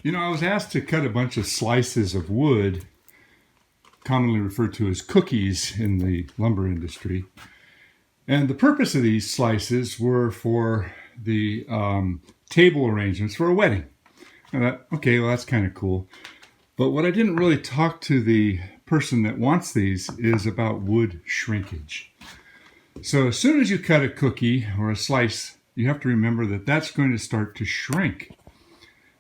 You know, I was asked to cut a bunch of slices of wood, commonly referred to as cookies in the lumber industry. And the purpose of these slices were for the table arrangements for a wedding. And I thought, okay, well, that's kind of cool. But what I didn't really talk to the person that wants these is about wood shrinkage. So as soon as you cut a cookie or a slice, you have to remember that that's going to start to shrink.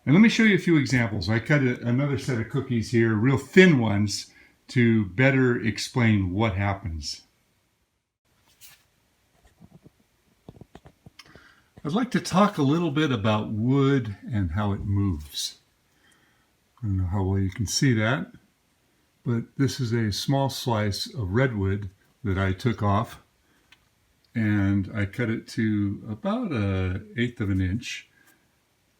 And let me show you a few examples. I cut another set of cookies here, real thin ones, to better explain what happens. I'd like to talk a little bit about wood and how it moves. I don't know how well you can see that, but this is a small slice of redwood that I took off, and I cut it to about 1/8 of an inch.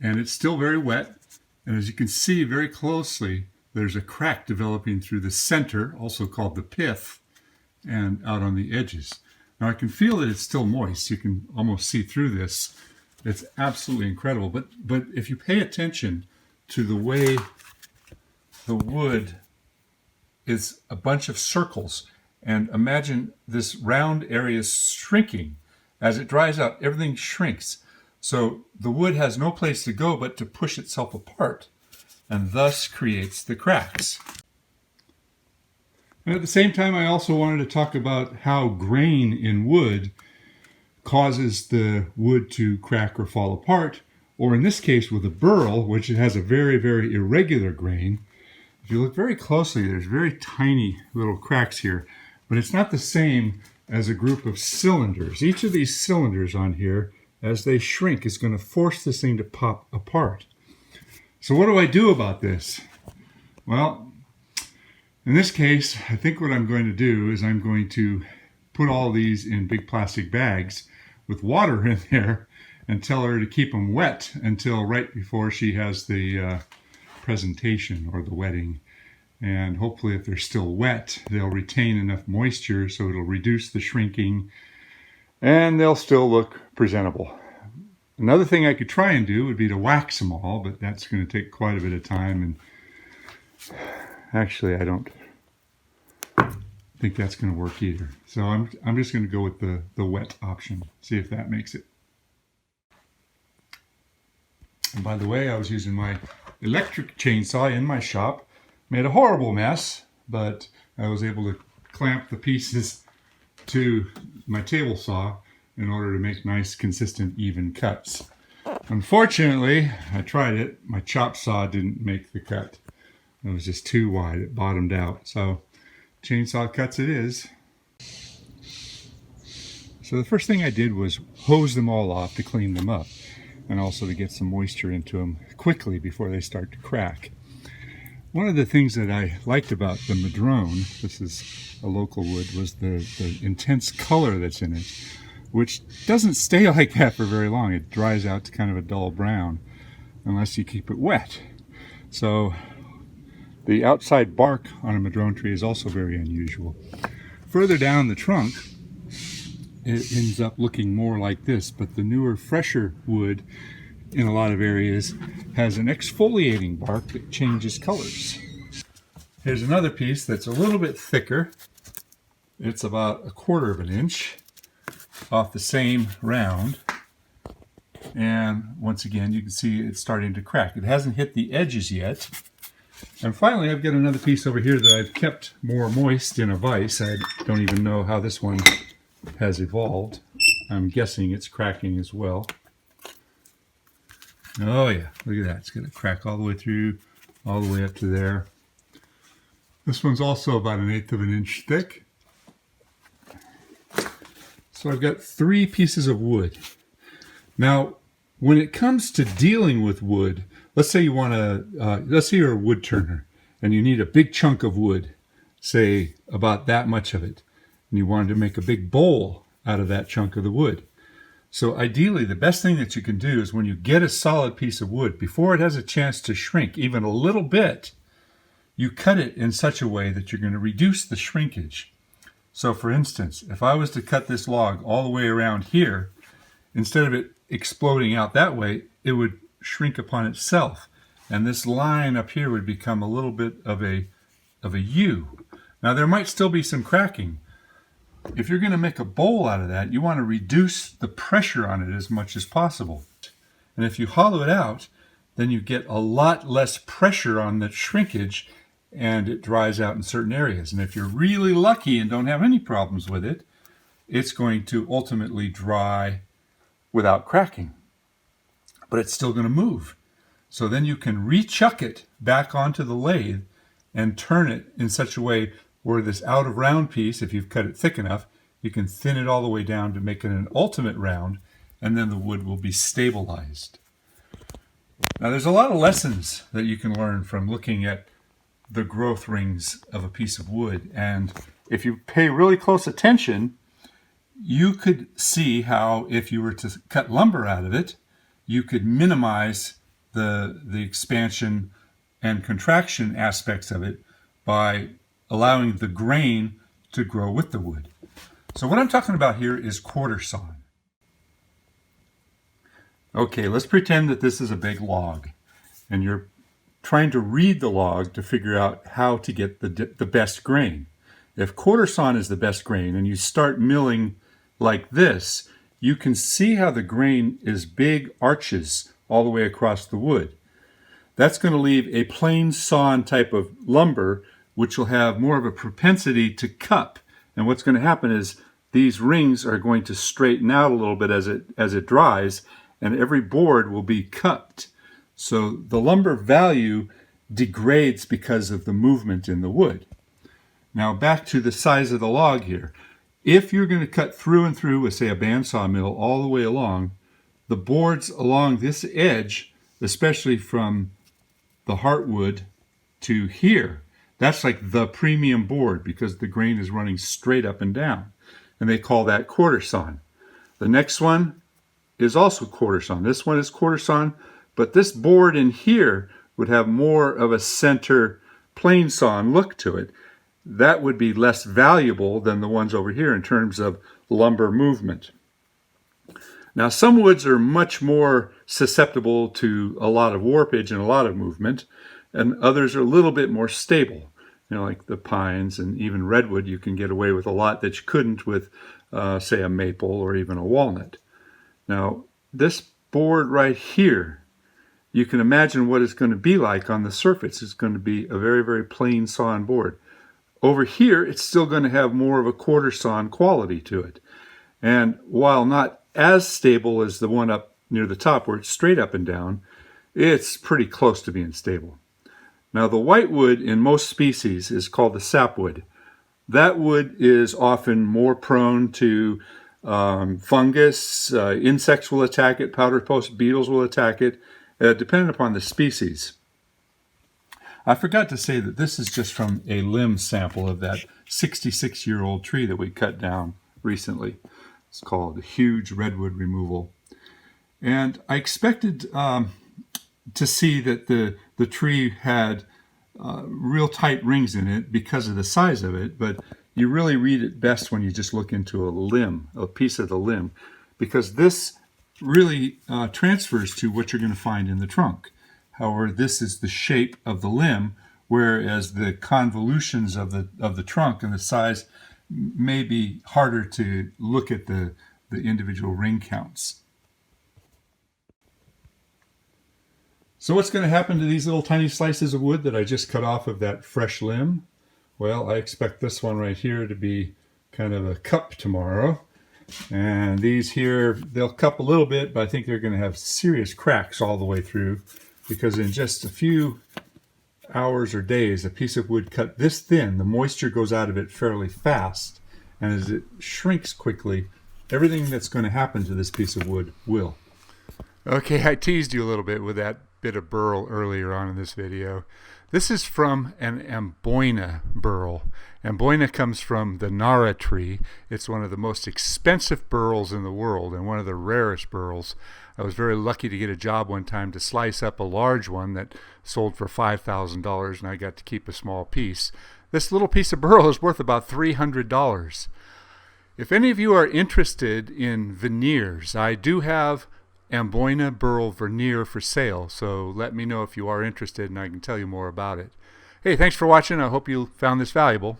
And it's still very wet, and as you can see very closely, there's a crack developing through the center, also called the pith, and out on the edges. Now I can feel that it's still moist. You can almost see through this. It's absolutely incredible. But if you pay attention to the way the wood is a bunch of circles, and imagine this round area shrinking. As it dries out, everything shrinks. So the wood has no place to go but to push itself apart, and thus creates the cracks. And at the same time, I also wanted to talk about how grain in wood causes the wood to crack or fall apart, or in this case with a burl, which has a very, very irregular grain. If you look very closely, there's very tiny little cracks here, but it's not the same as a group of cylinders. Each of these cylinders on here, as they shrink, is going to force this thing to pop apart. So what do I do about this? Well, in this case, I think what I'm going to do is I'm going to put all these in big plastic bags with water in there and tell her to keep them wet until right before she has the presentation or the wedding. And hopefully if they're still wet, they'll retain enough moisture so it'll reduce the shrinking and they'll still look presentable. Another thing I could try and do would be to wax them all, but that's going to take quite a bit of time, and actually I don't think that's going to work either. So I'm just going to go with the wet option, see if that makes it. And by the way, I was using my electric chainsaw in my shop. Made a horrible mess, but I was able to clamp the pieces to my table saw in order to make nice, consistent, even cuts. Unfortunately, I tried it. My chop saw didn't make the cut. It was just too wide. It bottomed out. So chainsaw cuts it is. So the first thing I did was hose them all off to clean them up, and also to get some moisture into them quickly before they start to crack. One of the things that I liked about the madrone, this is a local wood, was the intense color that's in it, which doesn't stay like that for very long. It dries out to kind of a dull brown unless you keep it wet. So the outside bark on a madrone tree is also very unusual. Further down the trunk, it ends up looking more like this, but the newer, fresher wood in a lot of areas has an exfoliating bark that changes colors. Here's another piece that's a little bit thicker. It's about 1/4 of an inch off the same round, and once again you can see it's starting to crack. It hasn't hit the edges yet. And finally, I've got another piece over here that I've kept more moist in a vise. I don't even know how this one has evolved. I'm guessing it's cracking as well. Oh yeah, look at that. It's going to crack all the way through, all the way up to there. This one's also about 1/8 of an inch thick. So I've got 3 pieces of wood. Now, when it comes to dealing with wood, let's say you want to, let's say you're a wood turner and you need a big chunk of wood, say about that much of it, and you wanted to make a big bowl out of that chunk of the wood. So ideally, the best thing that you can do is when you get a solid piece of wood, before it has a chance to shrink even a little bit, you cut it in such a way that you're going to reduce the shrinkage. So for instance, if I was to cut this log all the way around here, instead of it exploding out that way, it would shrink upon itself. and this line up here would become a little bit of a U. Now there might still be some cracking. If you're going to make a bowl out of that, you want to reduce the pressure on it as much as possible. And if you hollow it out, then you get a lot less pressure on the shrinkage, and it dries out in certain areas. And if you're really lucky and don't have any problems with it, it's going to ultimately dry without cracking. But it's still going to move. So then you can rechuck it back onto the lathe and turn it in such a way where this out of round piece, if you've cut it thick enough, you can thin it all the way down to make it an ultimate round, and then the wood will be stabilized. Now there's a lot of lessons that you can learn from looking at the growth rings of a piece of wood, and if you pay really close attention, you could see how if you were to cut lumber out of it, you could minimize the expansion and contraction aspects of it by allowing the grain to grow with the wood. So what I'm talking about here is quarter sawn. Okay, let's pretend that this is a big log and you're trying to read the log to figure out how to get the best grain. If quarter sawn is the best grain and you start milling like this, you can see how the grain is big arches all the way across the wood. That's going to leave a plain sawn type of lumber which will have more of a propensity to cup. And what's going to happen is these rings are going to straighten out a little bit as it dries, and every board will be cupped. So the lumber value degrades because of the movement in the wood. Now back to the size of the log here. If you're going to cut through and through with, say, a bandsaw mill all the way along, the boards along this edge, especially from the heartwood to here, that's like the premium board because the grain is running straight up and down. And they call that quarter sawn. The next one is also quarter sawn. This one is quarter sawn, but this board in here would have more of a center plain sawn look to it. That would be less valuable than the ones over here in terms of lumber movement. Now some woods are much more susceptible to a lot of warpage and a lot of movement, and others are a little bit more stable. You know, like the pines and even redwood, you can get away with a lot that you couldn't with, say, a maple or even a walnut. Now, this board right here, you can imagine what it's going to be like on the surface. It's going to be a very, very plain sawn board. Over here, it's still going to have more of a quarter sawn quality to it. And while not as stable as the one up near the top where it's straight up and down, it's pretty close to being stable. Now the whitewood in most species is called the sapwood. That wood is often more prone to fungus, insects will attack it, powder post beetles will attack it, depending upon the species. I forgot to say that this is just from a limb sample of that 66-year-old tree that we cut down recently. It's called a huge redwood removal. And I expected to see that the tree had real tight rings in it because of the size of it, but you really read it best when you just look into a limb, a piece of the limb, because this really transfers to what you're going to find in the trunk. However, this is the shape of the limb, whereas the convolutions of the trunk and the size may be harder to look at the individual ring counts. So what's going to happen to these little tiny slices of wood that I just cut off of that fresh limb? Well, I expect this one right here to be kind of a cup tomorrow. And these here, they'll cup a little bit, but I think they're going to have serious cracks all the way through, because in just a few hours or days, a piece of wood cut this thin, the moisture goes out of it fairly fast. And as it shrinks quickly, everything that's going to happen to this piece of wood will. Okay, I teased you a little bit with that bit of burl earlier on in this video. This is from an Amboina burl. Amboina comes from the Nara tree. It's one of the most expensive burls in the world and one of the rarest burls. I was very lucky to get a job one time to slice up a large one that sold for $5,000, and I got to keep a small piece. This little piece of burl is worth about $300. If any of you are interested in veneers, I do have Amboina burl veneer for sale, so let me know if you are interested and I can tell you more about it. Hey, thanks for watching. I hope you found this valuable.